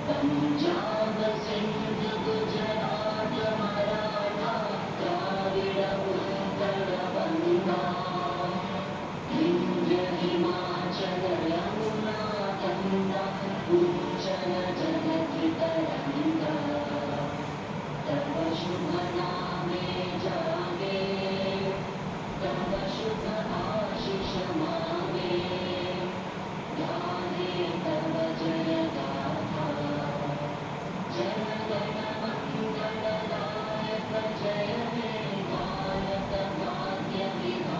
पंजाब सिंध गुजरात मराठा द्राविड उत्कल बंगा विंध्य हिमाचल यमुना गंगा उज्जल जलधि तरंगा तव शुभ नामे जागे तव शुभ आशीष मांगे गाहे तव जय गाथा जय गण मंगलदायक जय हे गायक वाद्य विधाता